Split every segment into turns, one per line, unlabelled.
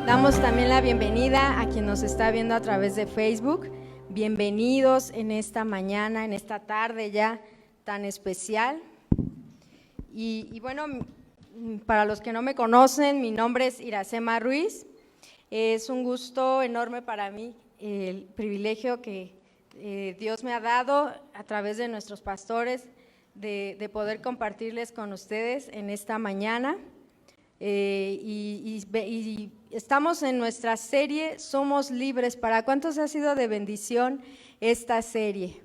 Damos también la bienvenida a quien nos está viendo a través de Facebook. Bienvenidos en esta mañana, en esta tarde ya tan especial. Y bueno, para los que no me conocen, mi nombre es Iracema Ruiz. Es un gusto enorme para mí el privilegio que Dios me ha dado a través de nuestros pastores de poder compartirles con ustedes en esta mañana. Y estamos en nuestra serie Somos Libres. ¿Para cuántos ha sido de bendición esta serie?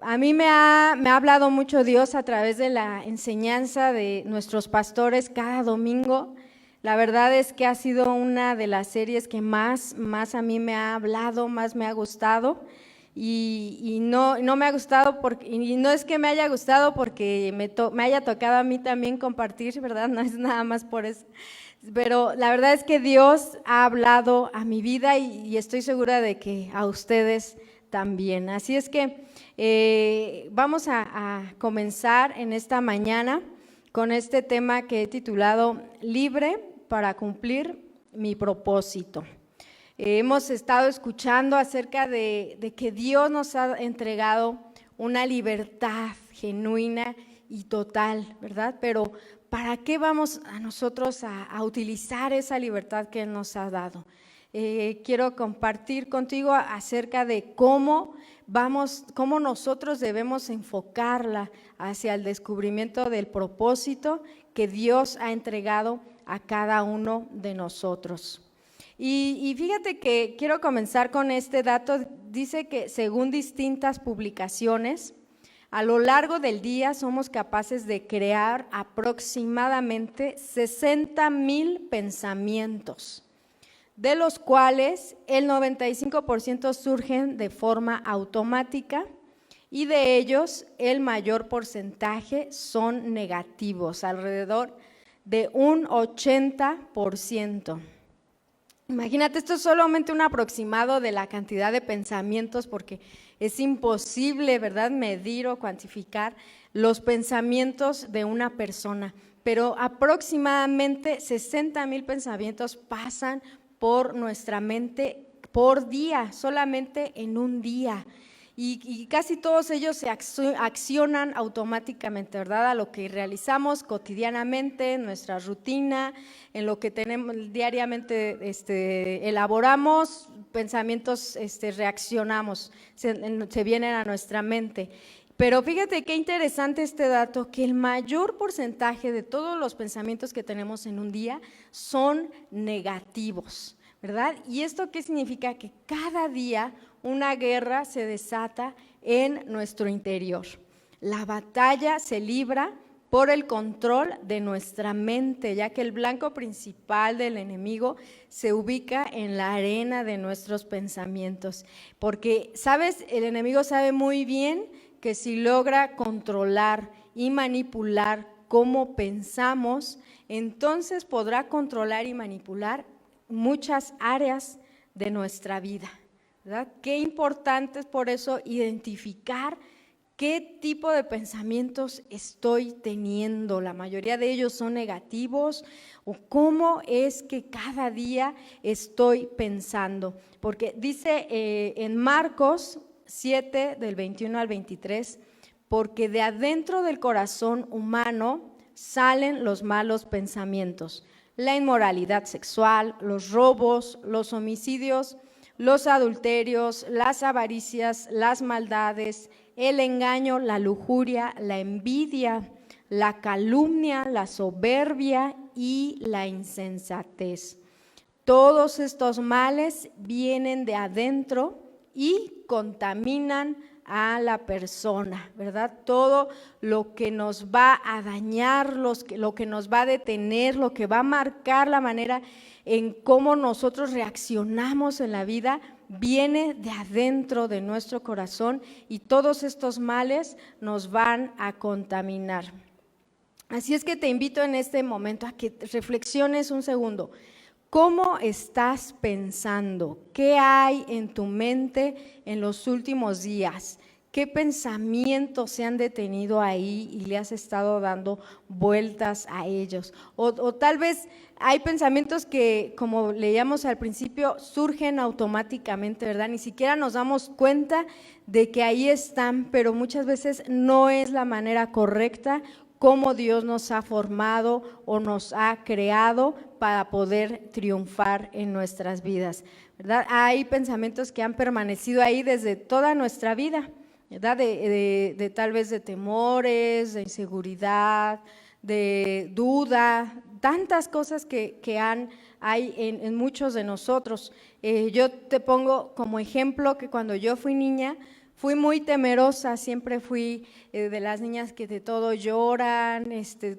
A mí me ha hablado mucho Dios a través de la enseñanza de nuestros pastores cada domingo. La verdad es que ha sido una de las series que más a mí me ha hablado, más me ha gustado. Y no me ha gustado y no es que me haya gustado porque me haya tocado a mí también compartir, ¿verdad? No es nada más por eso, pero la verdad es que Dios ha hablado a mi vida y estoy segura de que a ustedes también. Así es que vamos a comenzar en esta mañana con este tema que he titulado Libre para cumplir mi propósito. Hemos estado escuchando acerca de que Dios nos ha entregado una libertad genuina y total, ¿verdad? Pero ¿para qué vamos a nosotros a utilizar esa libertad que Él nos ha dado? Quiero compartir contigo acerca de cómo nosotros debemos enfocarla hacia el descubrimiento del propósito que Dios ha entregado a cada uno de nosotros. Y fíjate que quiero comenzar con este dato. Dice que según distintas publicaciones, a lo largo del día somos capaces de crear aproximadamente 60,000 pensamientos, de los cuales el 95% surgen de forma automática y de ellos el mayor porcentaje son negativos, alrededor de un 80%. Imagínate, esto es solamente un aproximado de la cantidad de pensamientos porque es imposible, ¿verdad?, medir o cuantificar los pensamientos de una persona, pero aproximadamente 60,000 pensamientos pasan por nuestra mente por día, solamente en un día. Y casi todos ellos se accionan automáticamente, ¿verdad? A lo que realizamos cotidianamente, en nuestra rutina, en lo que tenemos diariamente, elaboramos, pensamientos reaccionamos, se vienen a nuestra mente. Pero fíjate qué interesante este dato, que el mayor porcentaje de todos los pensamientos que tenemos en un día son negativos, ¿verdad? ¿Y esto qué significa? Que cada día una guerra se desata en nuestro interior. La batalla se libra por el control de nuestra mente, ya que el blanco principal del enemigo se ubica en la arena de nuestros pensamientos. Porque, ¿sabes? El enemigo sabe muy bien que si logra controlar y manipular cómo pensamos, entonces podrá controlar y manipular muchas áreas de nuestra vida, ¿verdad? Qué importante es por eso identificar qué tipo de pensamientos estoy teniendo. La mayoría de ellos son negativos, o cómo es que cada día estoy pensando. Porque dice en Marcos 7, del 21 al 23, porque de adentro del corazón humano salen los malos pensamientos, la inmoralidad sexual, los robos, los homicidios, los adulterios, las avaricias, las maldades, el engaño, la lujuria, la envidia, la calumnia, la soberbia y la insensatez. Todos estos males vienen de adentro y contaminan a la persona, ¿verdad? Todo lo que nos va a dañar, lo que nos va a detener, lo que va a marcar la manera en cómo nosotros reaccionamos en la vida, viene de adentro de nuestro corazón y todos estos males nos van a contaminar. Así es que te invito en este momento a que reflexiones un segundo. ¿Cómo estás pensando? ¿Qué hay en tu mente en los últimos días? ¿Qué pensamientos se han detenido ahí y le has estado dando vueltas a ellos? O tal vez hay pensamientos que, como leíamos al principio, surgen automáticamente, ¿verdad? Ni siquiera nos damos cuenta de que ahí están, pero muchas veces no es la manera correcta como Dios nos ha formado o nos ha creado para poder triunfar en nuestras vidas, ¿verdad? Hay pensamientos que han permanecido ahí desde toda nuestra vida, ¿verdad? De tal vez de temores, de inseguridad, de duda, tantas cosas que hay en muchos de nosotros. Yo te pongo como ejemplo que cuando yo fui niña, fui muy temerosa, siempre fui de las niñas que de todo lloran,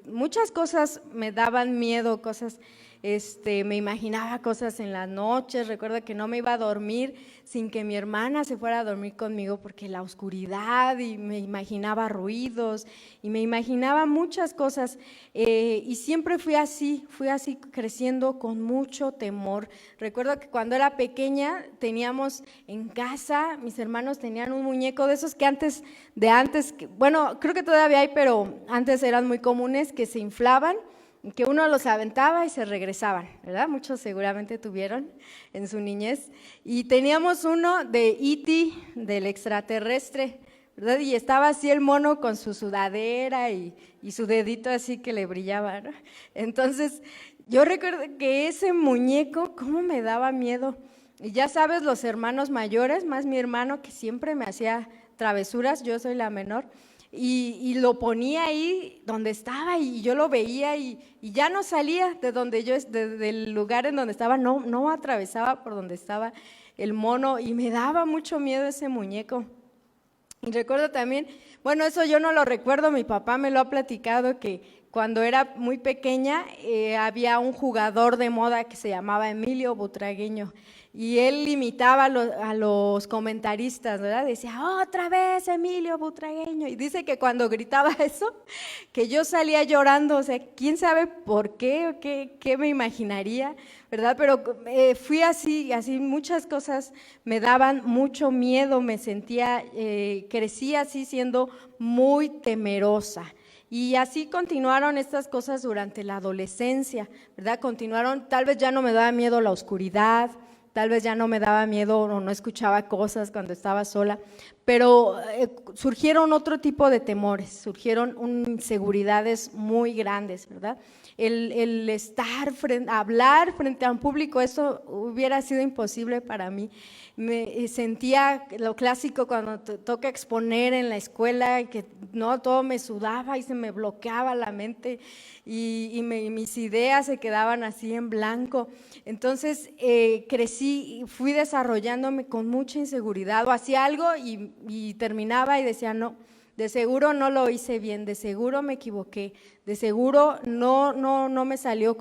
muchas cosas me daban miedo, cosas, me imaginaba cosas en las noches. Recuerdo que no me iba a dormir sin que mi hermana se fuera a dormir conmigo porque la oscuridad, y me imaginaba ruidos y me imaginaba muchas cosas, y siempre fui así creciendo con mucho temor. Recuerdo que cuando era pequeña teníamos en casa, mis hermanos tenían un muñeco de esos que antes, bueno, creo que todavía hay, pero antes eran muy comunes, que se inflaban, que uno los aventaba y se regresaban, ¿verdad? Muchos seguramente tuvieron en su niñez. Y teníamos uno de E.T., del extraterrestre, ¿verdad? Y estaba así el mono con su sudadera y su dedito así que le brillaba, ¿no? Entonces, yo recuerdo que ese muñeco, cómo me daba miedo. Y ya sabes, los hermanos mayores, más mi hermano que siempre me hacía travesuras, yo soy la menor, y lo ponía ahí donde estaba y yo lo veía y ya no salía de donde yo, del lugar en donde estaba, no atravesaba por donde estaba el mono, y me daba mucho miedo ese muñeco. Y recuerdo también, bueno, eso yo no lo recuerdo, mi papá me lo ha platicado, que cuando era muy pequeña había un jugador de moda que se llamaba Emilio Butragueño, y él imitaba a los comentaristas, ¿verdad? Decía, otra vez Emilio Butragueño, y dice que cuando gritaba eso, que yo salía llorando, o sea, quién sabe por qué, o qué me imaginaría, ¿verdad? Pero fui así muchas cosas me daban mucho miedo, me sentía, crecí así siendo muy temerosa. Y así continuaron estas cosas durante la adolescencia, ¿verdad? Continuaron, tal vez ya no me daba miedo la oscuridad, tal vez ya no me daba miedo o no escuchaba cosas cuando estaba sola, pero surgieron otro tipo de temores, surgieron inseguridades muy grandes, ¿verdad? El hablar frente a un público, eso hubiera sido imposible para mí. Me sentía lo clásico cuando te toca exponer en la escuela, que no, todo me sudaba y se me bloqueaba la mente y mis ideas se quedaban así en blanco. Entonces crecí y fui desarrollándome con mucha inseguridad, o hacía algo y terminaba y decía, no, de seguro no lo hice bien, de seguro me equivoqué, de seguro no me salió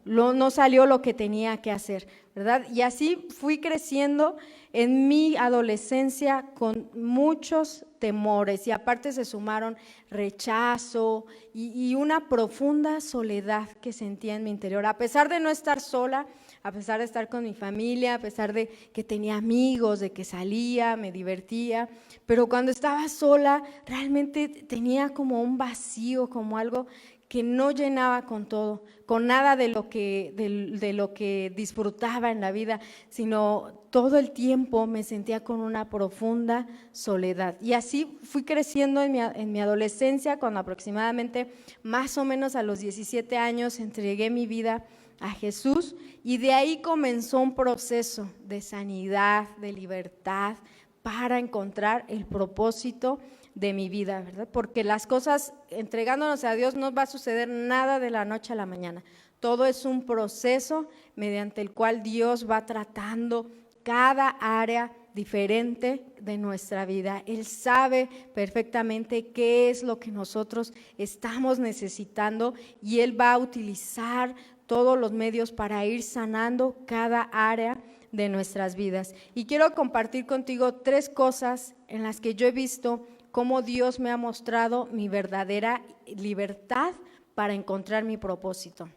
no salió lo que tenía que hacer, ¿verdad? Y así fui creciendo en mi adolescencia con muchos temores, y aparte se sumaron rechazo y una profunda soledad que sentía en mi interior, a pesar de no estar sola, a pesar de estar con mi familia, a pesar de que tenía amigos, de que salía, me divertía, pero cuando estaba sola realmente tenía como un vacío, como algo que no llenaba con todo, con nada de lo que disfrutaba en la vida, sino todo el tiempo me sentía con una profunda soledad. Y así fui creciendo en mi adolescencia, cuando aproximadamente más o menos a los 17 años entregué mi vida a Jesús, y de ahí comenzó un proceso de sanidad, de libertad, para encontrar el propósito de mi vida, ¿verdad? Porque las cosas, entregándonos a Dios, no va a suceder nada de la noche a la mañana. Todo es un proceso mediante el cual Dios va tratando cada área diferente de nuestra vida. Él sabe perfectamente qué es lo que nosotros estamos necesitando, y Él va a utilizar todos los medios para ir sanando cada área de nuestras vidas. Y quiero compartir contigo 3 cosas en las que yo he visto cómo Dios me ha mostrado mi verdadera libertad para encontrar mi propósito.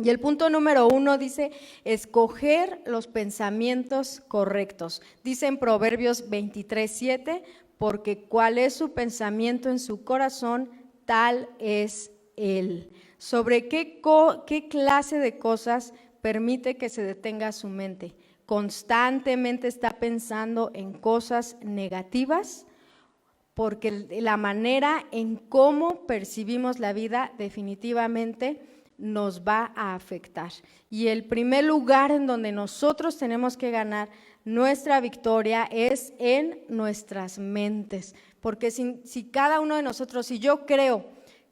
Y el punto número 1 dice, escoger los pensamientos correctos. Dice en Proverbios 23:7, porque cuál es su pensamiento en su corazón, tal es él. ¿Sobre qué clase de cosas permite que se detenga su mente? ¿Constantemente está pensando en cosas negativas? Porque la manera en cómo percibimos la vida definitivamente nos va a afectar. Y el primer lugar en donde nosotros tenemos que ganar nuestra victoria es en nuestras mentes. Porque si cada uno de nosotros, si yo creo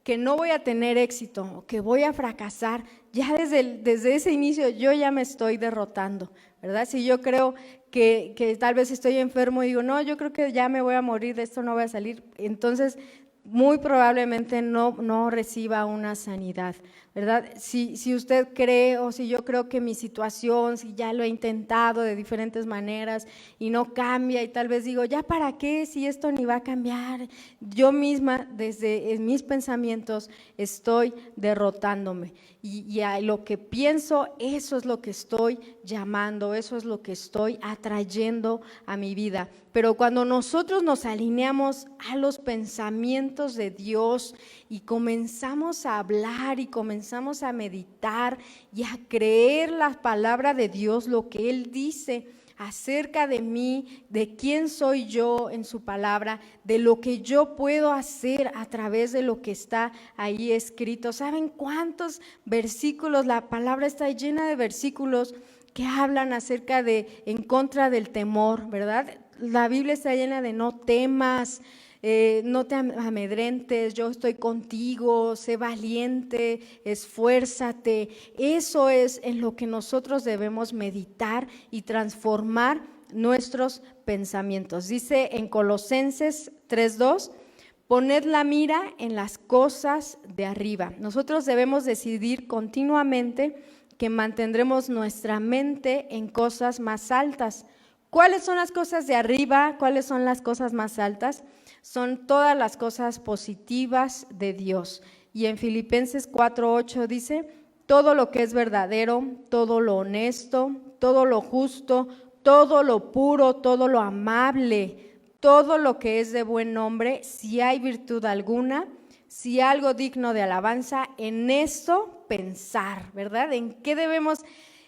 que no voy a tener éxito, que voy a fracasar, ya desde ese inicio yo ya me estoy derrotando, ¿verdad? Si yo creo que tal vez estoy enfermo y digo, no, yo creo que ya me voy a morir, de esto no voy a salir, entonces muy probablemente no reciba una sanidad, ¿verdad? Si usted cree o si yo creo que mi situación, si ya lo he intentado de diferentes maneras y no cambia y tal vez digo, ¿ya para qué si esto ni va a cambiar? Yo misma desde mis pensamientos estoy derrotándome y a lo que pienso, eso es lo que estoy llamando, eso es lo que estoy atrayendo a mi vida. Pero cuando nosotros nos alineamos a los pensamientos de Dios y comenzamos a hablar y comenzamos a meditar y a creer la palabra de Dios, lo que Él dice acerca de mí, de quién soy yo en su palabra, de lo que yo puedo hacer a través de lo que está ahí escrito. ¿Saben cuántos versículos? La palabra está llena de versículos que hablan acerca de, en contra del temor, ¿verdad? La Biblia está llena de no temas, no te amedrentes, yo estoy contigo, sé valiente, esfuérzate. Eso es en lo que nosotros debemos meditar y transformar nuestros pensamientos. Dice en Colosenses 3:2, poned la mira en las cosas de arriba. Nosotros debemos decidir continuamente que mantendremos nuestra mente en cosas más altas. ¿Cuáles son las cosas de arriba? ¿Cuáles son las cosas más altas? Son todas las cosas positivas de Dios. Y en Filipenses 4:8 dice, todo lo que es verdadero, todo lo honesto, todo lo justo, todo lo puro, todo lo amable, todo lo que es de buen nombre, si hay virtud alguna, si algo digno de alabanza, en esto pensar, ¿verdad? ¿En qué debemos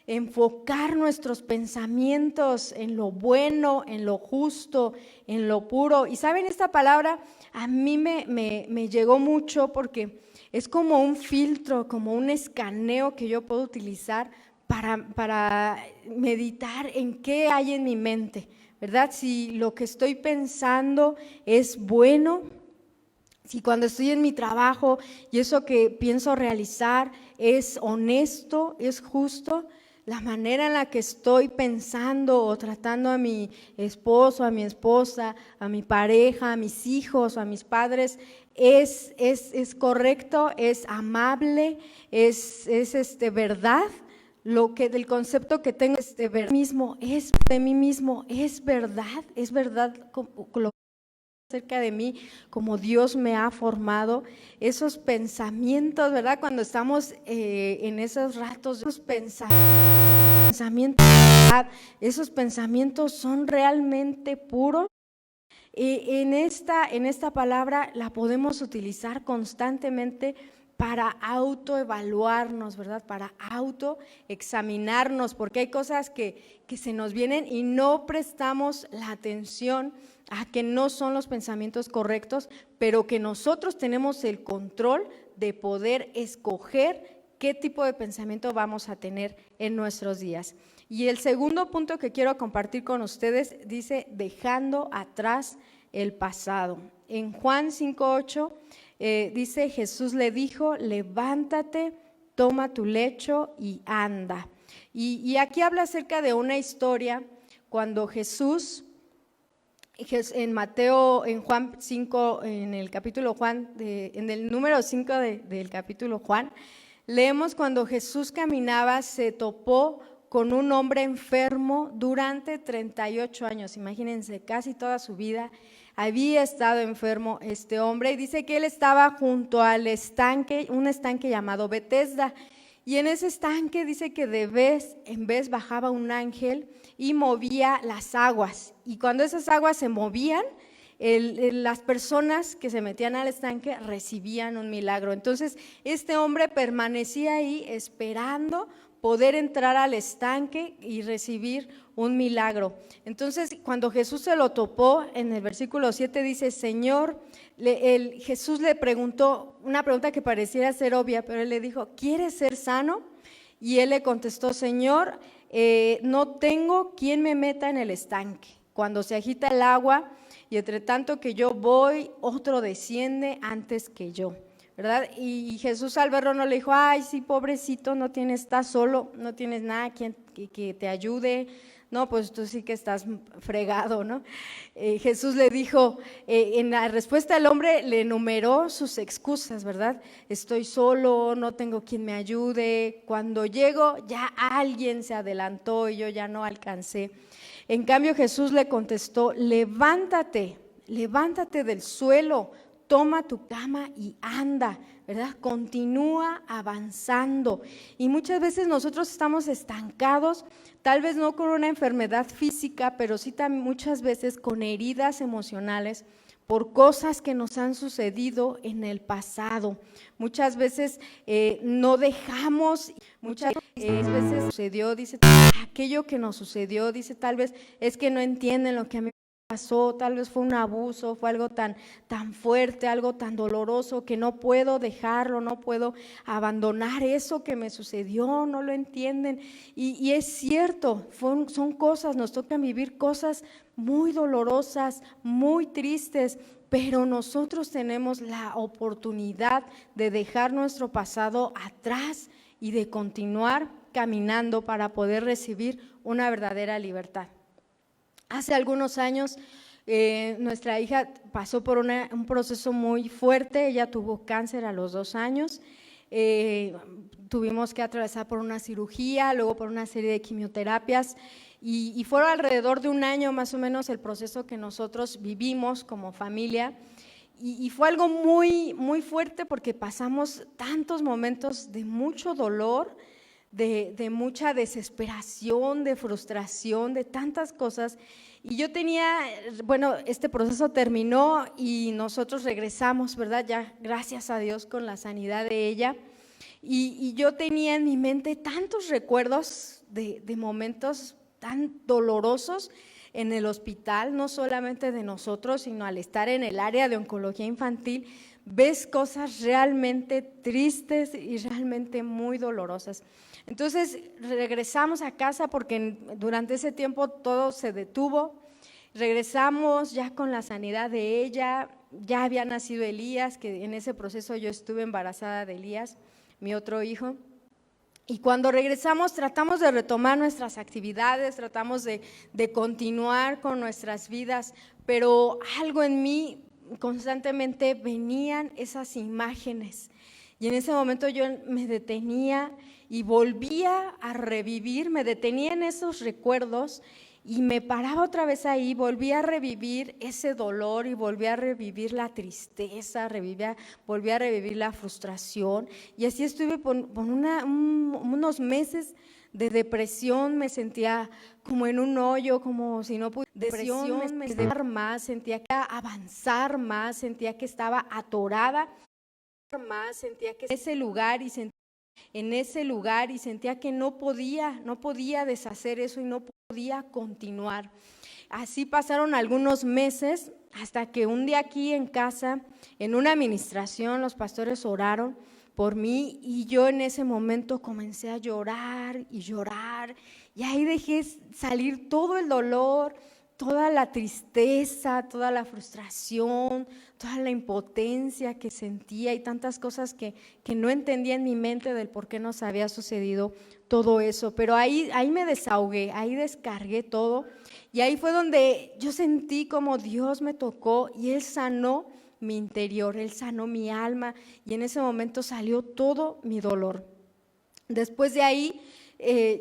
enfocar nuestros pensamientos? En lo bueno, en lo justo, en lo puro. Y saben, esta palabra a mí me llegó mucho porque es como un filtro, como un escaneo que yo puedo utilizar para meditar en qué hay en mi mente, ¿verdad? Si lo que estoy pensando es bueno, si cuando estoy en mi trabajo y eso que pienso realizar es honesto, es justo, la manera en la que estoy pensando o tratando a mi esposo, a mi esposa, a mi pareja, a mis hijos o a mis padres, es correcto, es amable, es verdad. Lo que del concepto que tengo de mí mismo es verdad lo acerca de mí, como Dios me ha formado, esos pensamientos, ¿verdad? Cuando estamos en esos ratos, esos pensamientos son realmente puros. En esta palabra la podemos utilizar constantemente para autoevaluarnos, ¿verdad? Para autoexaminarnos, porque hay cosas que se nos vienen y no prestamos la atención a que no son los pensamientos correctos, pero que nosotros tenemos el control de poder escoger qué tipo de pensamiento vamos a tener en nuestros días. Y el segundo punto que quiero compartir con ustedes dice, dejando atrás el pasado. En Juan 5:8 dice, Jesús le dijo, levántate, toma tu lecho y anda. Y aquí habla acerca de una historia cuando Jesús, en Juan 5, en el capítulo Juan, en el número 5 del capítulo Juan, leemos cuando Jesús caminaba, se topó con un hombre enfermo durante 38 años, imagínense, casi toda su vida había estado enfermo este hombre, y dice que él estaba junto al estanque, un estanque llamado Betesda, y en ese estanque dice que de vez en vez bajaba un ángel y movía las aguas, y cuando esas aguas se movían, las personas que se metían al estanque recibían un milagro. Entonces este hombre permanecía ahí esperando poder entrar al estanque y recibir un milagro. Entonces cuando Jesús se lo topó, en el versículo 7 dice: Señor, Jesús le preguntó una pregunta que pareciera ser obvia, pero él le dijo: ¿quieres ser sano? Y él le contestó: Señor, no tengo quien me meta en el estanque cuando se agita el agua, y entre tanto que yo voy, otro desciende antes que yo, ¿verdad? Y Jesús al verlo no le dijo: ay, sí, pobrecito, no tienes, estás solo, no tienes nada que te ayude, no, pues tú sí que estás fregado, ¿no? Jesús le dijo, en la respuesta el hombre le enumeró sus excusas, ¿verdad? Estoy solo, no tengo quien me ayude, cuando llego ya alguien se adelantó y yo ya no alcancé. En cambio Jesús le contestó: levántate del suelo, toma tu cama y anda, ¿verdad? Continúa avanzando. Y muchas veces nosotros estamos estancados, tal vez no con una enfermedad física, pero sí también muchas veces con heridas emocionales por cosas que nos han sucedido en el pasado. Muchas veces no dejamos, muchas veces sucedió, dice, aquello que nos sucedió, dice, tal vez es que no entienden lo que a mí pasó, tal vez fue un abuso, fue algo tan fuerte, algo tan doloroso que no puedo dejarlo, no puedo abandonar eso que me sucedió, no lo entienden. Y es cierto, son cosas, nos tocan vivir cosas muy dolorosas, muy tristes, pero nosotros tenemos la oportunidad de dejar nuestro pasado atrás y de continuar caminando para poder recibir una verdadera libertad. Hace algunos años nuestra hija pasó por un proceso muy fuerte. Ella tuvo cáncer a los 2 años, tuvimos que atravesar por una cirugía, luego por una serie de quimioterapias y fueron alrededor de 1 año más o menos el proceso que nosotros vivimos como familia. Y fue algo muy, muy fuerte porque pasamos tantos momentos de mucho dolor, de mucha desesperación, de frustración, de tantas cosas. Y yo tenía, bueno, este proceso terminó y nosotros regresamos, ¿verdad? Ya, gracias a Dios, con la sanidad de ella. Y yo tenía en mi mente tantos recuerdos de momentos tan dolorosos en el hospital, no solamente de nosotros, sino al estar en el área de oncología infantil, ves cosas realmente tristes y realmente muy dolorosas. Entonces regresamos a casa porque durante ese tiempo todo se detuvo. Regresamos ya con la sanidad de ella, ya había nacido Elías, que en ese proceso yo estuve embarazada de Elías, mi otro hijo. Y cuando regresamos tratamos de retomar nuestras actividades, tratamos de continuar con nuestras vidas, pero algo en mí constantemente venían esas imágenes. Y en ese momento yo me detenía y volvía a revivir, me detenía en esos recuerdos y me paraba otra vez ahí, volvía a revivir ese dolor y volvía a revivir la tristeza, volvía a revivir la frustración. Y así estuve por unos meses de depresión, me sentía como en un hoyo, como si no pudiera. Depresión, me sentía más, sentía que avanzar más, sentía que estaba atorada más, sentía que en ese lugar y sentía que no podía deshacer eso y no podía continuar. Así pasaron algunos meses hasta que un día aquí en casa, en una administración, los pastores oraron por mí y yo en ese momento comencé a llorar y ahí dejé salir todo el dolor, toda la tristeza, toda la frustración, toda la impotencia que sentía y tantas cosas que no entendía en mi mente del por qué nos había sucedido todo eso. Pero ahí me desahogué, ahí descargué todo y ahí fue donde yo sentí como Dios me tocó y Él sanó mi interior, Él sanó mi alma y en ese momento salió todo mi dolor. Después de ahí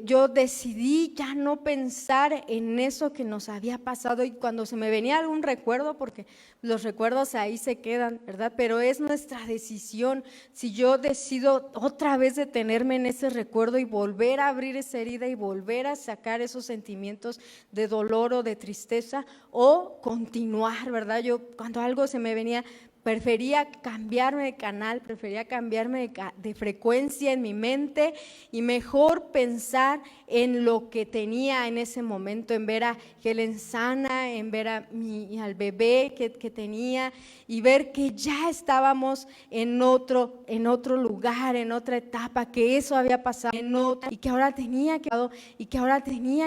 yo decidí ya no pensar en eso que nos había pasado, y cuando se me venía algún recuerdo, porque los recuerdos ahí se quedan, ¿verdad? Pero es nuestra decisión si yo decido otra vez detenerme en ese recuerdo y volver a abrir esa herida y volver a sacar esos sentimientos de dolor o de tristeza, o continuar, ¿verdad? Yo cuando algo se me venía, prefería cambiarme de canal, prefería cambiarme de frecuencia en mi mente y mejor pensar en lo que tenía en ese momento, en ver a Helen sana, en ver al bebé que tenía, y ver que ya estábamos en otro lugar, en otra etapa, que eso había pasado en otra, y que ahora tenía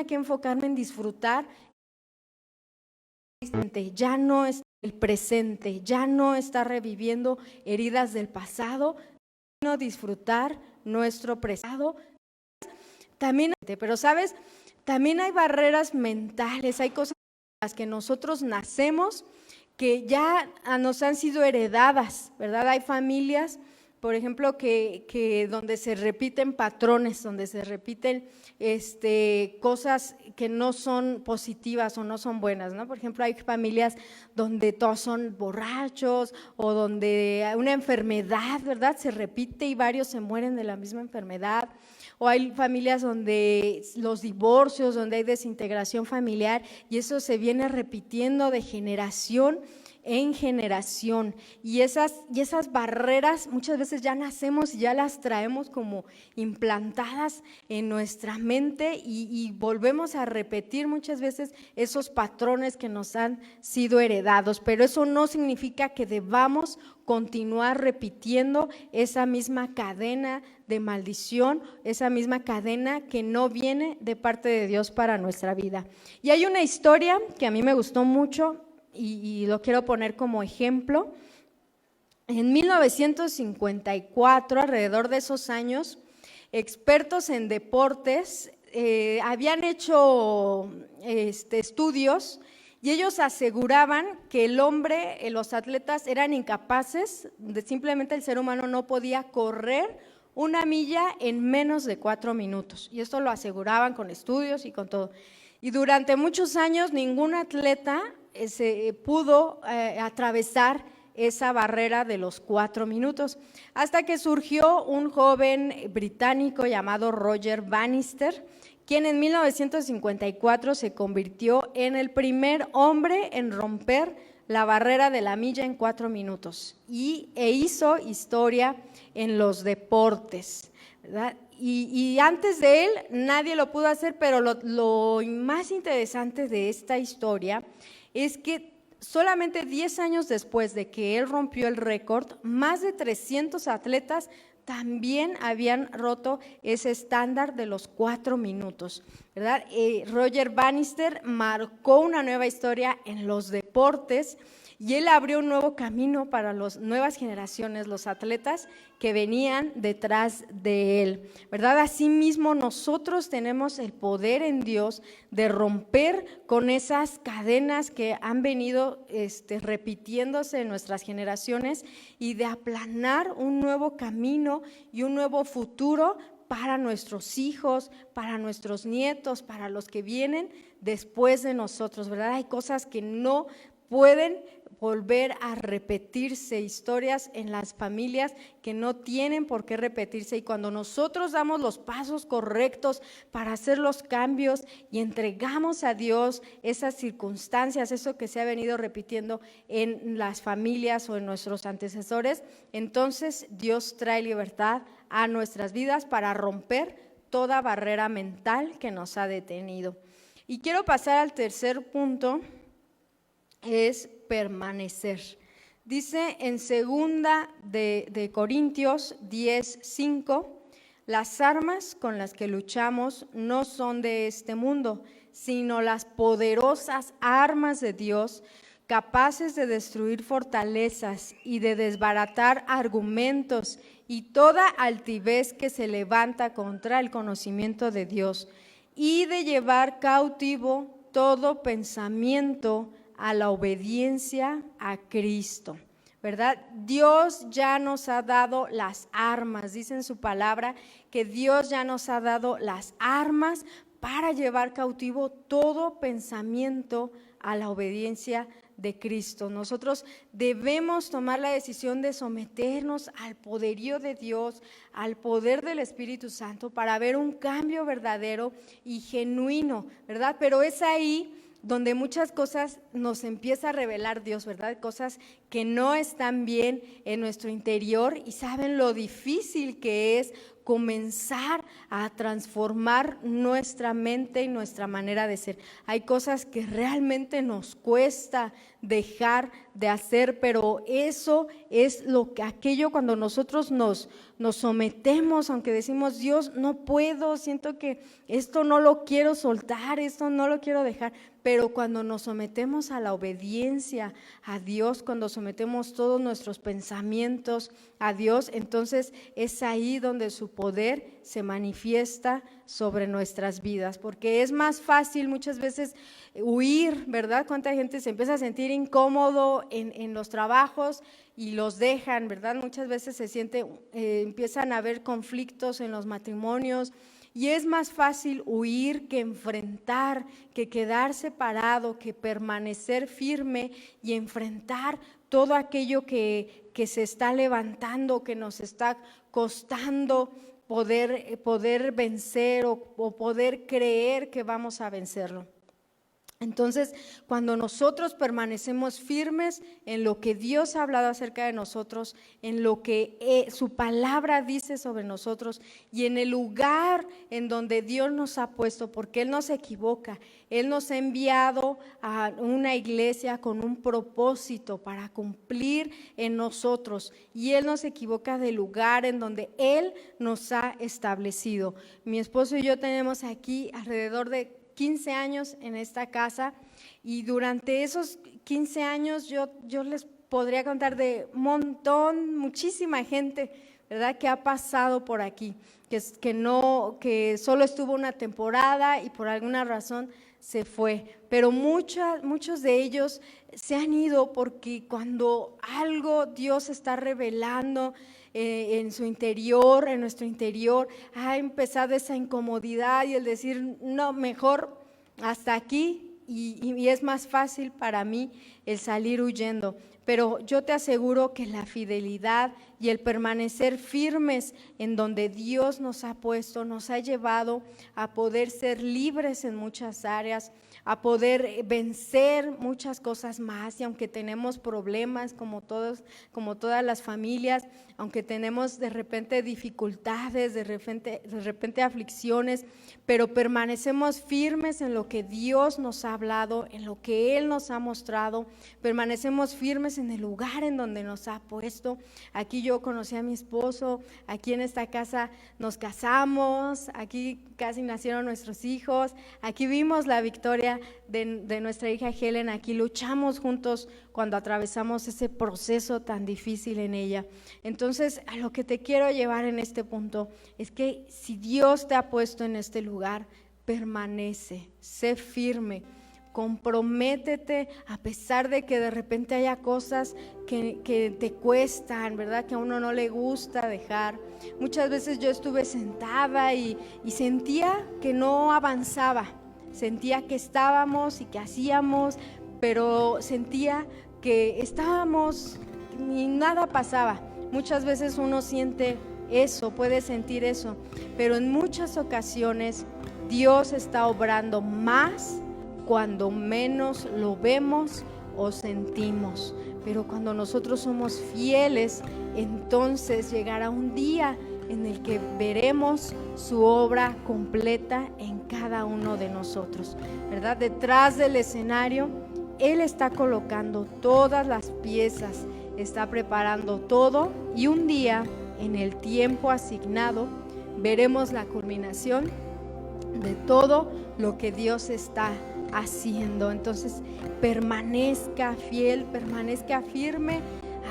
que enfocarme en disfrutar. Ya no es el presente, ya no está reviviendo heridas del pasado, sino disfrutar nuestro presente. También, pero sabes, también hay barreras mentales, hay cosas con las que nosotros nacemos que ya nos han sido heredadas, ¿verdad? Hay familias, por ejemplo, que donde se repiten patrones, donde se repiten cosas que no son positivas o no son buenas, ¿no? Por ejemplo, hay familias donde todos son borrachos, o donde una enfermedad, ¿verdad?, se repite y varios se mueren de la misma enfermedad. O hay familias donde los divorcios, donde hay desintegración familiar, y eso se viene repitiendo de generación en generación, y esas barreras muchas veces ya nacemos y ya las traemos como implantadas en nuestra mente, y volvemos a repetir muchas veces esos patrones que nos han sido heredados, pero eso no significa que debamos continuar repitiendo esa misma cadena de maldición, esa misma cadena que no viene de parte de Dios para nuestra vida. Y hay una historia que a mí me gustó mucho, y lo quiero poner como ejemplo. En 1954, alrededor de esos años, expertos en deportes habían hecho estudios, y ellos aseguraban que el hombre, los atletas eran incapaces, simplemente el ser humano no podía correr 1 milla en menos de 4 minutos, y esto lo aseguraban con estudios y con todo. Y durante muchos años ningún atleta se pudo atravesar esa barrera de los 4 minutos, hasta que surgió un joven británico llamado Roger Bannister, quien en 1954 se convirtió en el primer hombre en romper la barrera de la milla en 4 minutos, e hizo historia en los deportes, ¿verdad? Y antes de él nadie lo pudo hacer, pero lo más interesante de esta historia es que solamente 10 años después de que él rompió el récord, más de 300 atletas también habían roto ese estándar de los 4 minutos, ¿verdad? Roger Bannister marcó una nueva historia en los deportes, y él abrió un nuevo camino para las nuevas generaciones, los atletas que venían detrás de él, ¿verdad? Asimismo, nosotros tenemos el poder en Dios de romper con esas cadenas que han venido repitiéndose en nuestras generaciones, y de aplanar un nuevo camino y un nuevo futuro para nuestros hijos, para nuestros nietos, para los que vienen después de nosotros, ¿verdad? Hay cosas que no pueden volver a repetirse, historias en las familias que no tienen por qué repetirse, y cuando nosotros damos los pasos correctos para hacer los cambios y entregamos a Dios esas circunstancias, eso que se ha venido repitiendo en las familias o en nuestros antecesores, entonces Dios trae libertad a nuestras vidas para romper toda barrera mental que nos ha detenido. Y quiero pasar al tercer punto, es permanecer. Dice en 2 de Corintios 10:5, las armas con las que luchamos no son de este mundo, sino las poderosas armas de Dios, capaces de destruir fortalezas y de desbaratar argumentos y toda altivez que se levanta contra el conocimiento de Dios, y de llevar cautivo todo pensamiento a la obediencia a Cristo, ¿verdad? Dios ya nos ha dado las armas, dice en su palabra que Dios ya nos ha dado las armas para llevar cautivo todo pensamiento a la obediencia de Cristo. Nosotros debemos tomar la decisión de someternos al poderío de Dios, al poder del Espíritu Santo, para ver un cambio verdadero y genuino, ¿verdad? Pero es ahí donde muchas cosas nos empieza a revelar Dios, ¿verdad? Cosas que no están bien en nuestro interior, y saben lo difícil que es comenzar a transformar nuestra mente y nuestra manera de ser. Hay cosas que realmente nos cuesta dejar de hacer, pero eso es aquello cuando nosotros nos sometemos, aunque decimos, Dios, no puedo, siento que esto no lo quiero soltar, esto no lo quiero dejar, pero cuando nos sometemos a la obediencia a Dios, cuando sometemos todos nuestros pensamientos a Dios, entonces es ahí donde su poder se manifiesta sobre nuestras vidas, porque es más fácil muchas veces huir, ¿verdad? Cuánta gente se empieza a sentir incómodo en los trabajos y los dejan, ¿verdad? Muchas veces empiezan a haber conflictos en los matrimonios, y es más fácil huir que enfrentar, que quedar separado, que permanecer firme y enfrentar todo aquello que se está levantando, que nos está costando poder vencer o poder creer que vamos a vencerlo. Entonces, cuando nosotros permanecemos firmes en lo que Dios ha hablado acerca de nosotros, en lo que su palabra dice sobre nosotros y en el lugar en donde Dios nos ha puesto, porque Él no se equivoca, Él nos ha enviado a una iglesia con un propósito para cumplir en nosotros, y Él no se equivoca del lugar en donde Él nos ha establecido. Mi esposo y yo tenemos aquí alrededor de 15 años en esta casa, y durante esos 15 años yo les podría contar de muchísima gente, ¿verdad?, que ha pasado por aquí, que solo estuvo una temporada y por alguna razón se fue, pero muchos de ellos se han ido porque cuando algo Dios está revelando en su interior, en nuestro interior, ha empezado esa incomodidad y el decir, no, mejor hasta aquí, y es más fácil para mí el salir huyendo. Pero yo te aseguro que la fidelidad y el permanecer firmes en donde Dios nos ha puesto, nos ha llevado a poder ser libres en muchas áreas, a poder vencer muchas cosas más. Y aunque tenemos problemas como todas las familias, aunque tenemos de repente dificultades, de repente aflicciones, pero permanecemos firmes en lo que Dios nos ha hablado, en lo que Él nos ha mostrado, permanecemos firmes en el lugar en donde nos ha puesto. Aquí yo conocí a mi esposo, aquí en esta casa nos casamos, aquí casi nacieron nuestros hijos, aquí vimos la victoria de nuestra hija Helen, aquí luchamos juntos cuando atravesamos ese proceso tan difícil en ella. Entonces, a lo que te quiero llevar en este punto es que si Dios te ha puesto en este lugar, permanece, sé firme, comprométete, a pesar de que de repente haya cosas que te cuestan, ¿verdad?, que a uno no le gusta dejar. Muchas veces yo estuve sentada y sentía que no avanzaba, sentía que estábamos y que hacíamos, pero sentía que estábamos y nada pasaba. Muchas veces uno siente eso, puede sentir eso, pero en muchas ocasiones Dios está obrando más cuando menos lo vemos o sentimos. Pero cuando nosotros somos fieles, entonces llegará un día en el que veremos su obra completa en cada uno de nosotros, ¿verdad? Detrás del escenario, Él está colocando todas las piezas, está preparando todo, y un día, en el tiempo asignado, veremos la culminación de todo lo que Dios está haciendo. Entonces, permanezca fiel, permanezca firme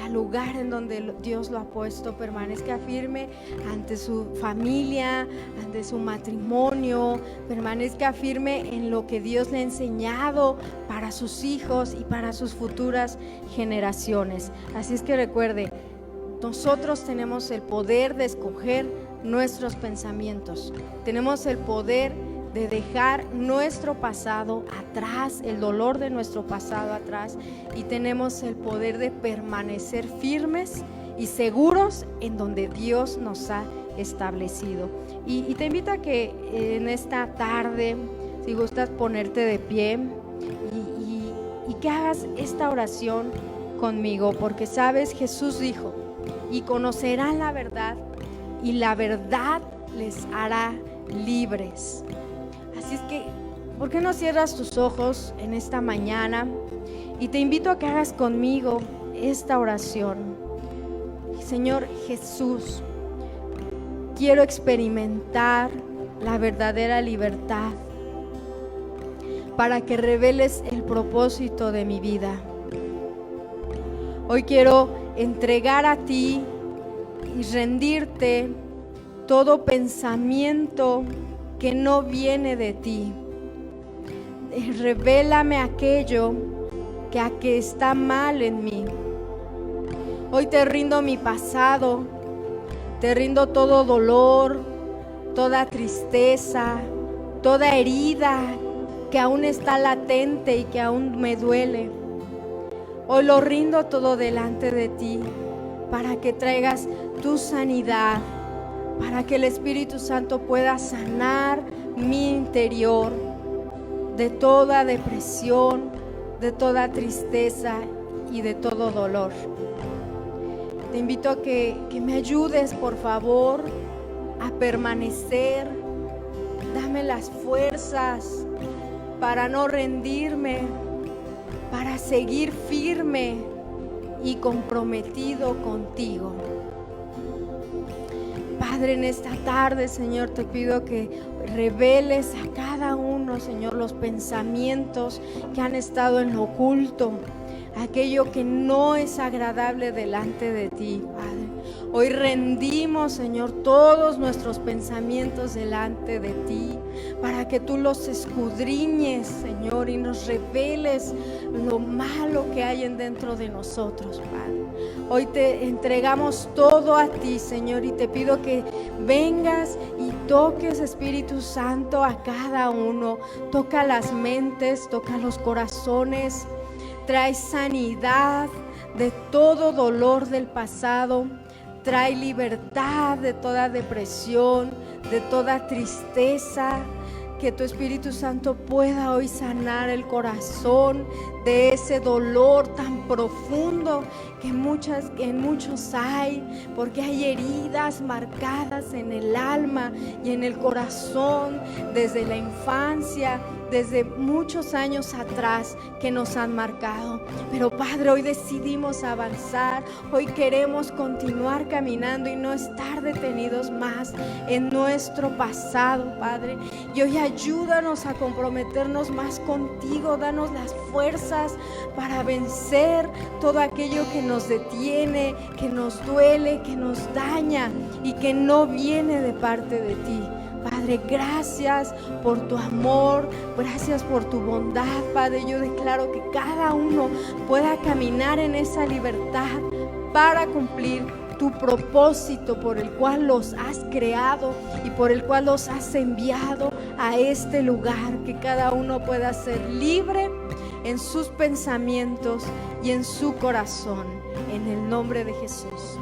a al lugar en donde Dios lo ha puesto, permanezca firme ante su familia, ante su matrimonio, permanezca firme en lo que Dios le ha enseñado para sus hijos y para sus futuras generaciones. Así es que recuerde, nosotros tenemos el poder de escoger nuestros pensamientos, tenemos el poder de dejar nuestro pasado atrás, el dolor de nuestro pasado atrás, y tenemos el poder de permanecer firmes y seguros en donde Dios nos ha establecido. Y te invito a que en esta tarde, si gustas ponerte de pie y que hagas esta oración conmigo, porque sabes, Jesús dijo, y conocerán la verdad, y la verdad les hará libres. Así es que, ¿por qué no cierras tus ojos en esta mañana? Y te invito a que hagas conmigo esta oración. Señor Jesús, quiero experimentar la verdadera libertad para que reveles el propósito de mi vida. Hoy quiero entregar a ti y rendirte todo pensamiento que no viene de ti. Revélame aquello que está mal en mí. Hoy te rindo mi pasado, te rindo todo dolor, toda tristeza, toda herida que aún está latente y que aún me duele. Hoy lo rindo todo delante de ti para que traigas tu sanidad, para que el Espíritu Santo pueda sanar mi interior de toda depresión, de toda tristeza y de todo dolor. Te invito a que me ayudes, por favor, a permanecer. Dame las fuerzas para no rendirme, para seguir firme y comprometido contigo. Padre, en esta tarde, Señor, te pido que reveles a cada uno, Señor, los pensamientos que han estado en lo oculto, aquello que no es agradable delante de ti, Padre. Hoy rendimos, Señor, todos nuestros pensamientos delante de ti, para que tú los escudriñes, Señor, y nos reveles lo malo que hay dentro de nosotros, Padre. Hoy te entregamos todo a ti, Señor, y te pido que vengas y toques, Espíritu Santo, a cada uno. Toca las mentes, toca los corazones, trae sanidad de todo dolor del pasado. Trae libertad de toda depresión, de toda tristeza. Que tu Espíritu Santo pueda hoy sanar el corazón de ese dolor tan profundo que en muchos hay, porque hay heridas marcadas en el alma y en el corazón desde la infancia, desde muchos años atrás que nos han marcado. Pero Padre, hoy decidimos avanzar, hoy queremos continuar caminando y no estar detenidos más en nuestro pasado, Padre. Y hoy ayúdanos a comprometernos más contigo, danos las fuerzas para vencer todo aquello que nos detiene, que nos duele, que nos daña y que no viene de parte de ti. Padre, gracias por tu amor, gracias por tu bondad, Padre. Yo declaro que cada uno pueda caminar en esa libertad para cumplir tu propósito por el cual los has creado y por el cual los has enviado a este lugar. Que cada uno pueda ser libre en sus pensamientos y en su corazón, en el nombre de Jesús.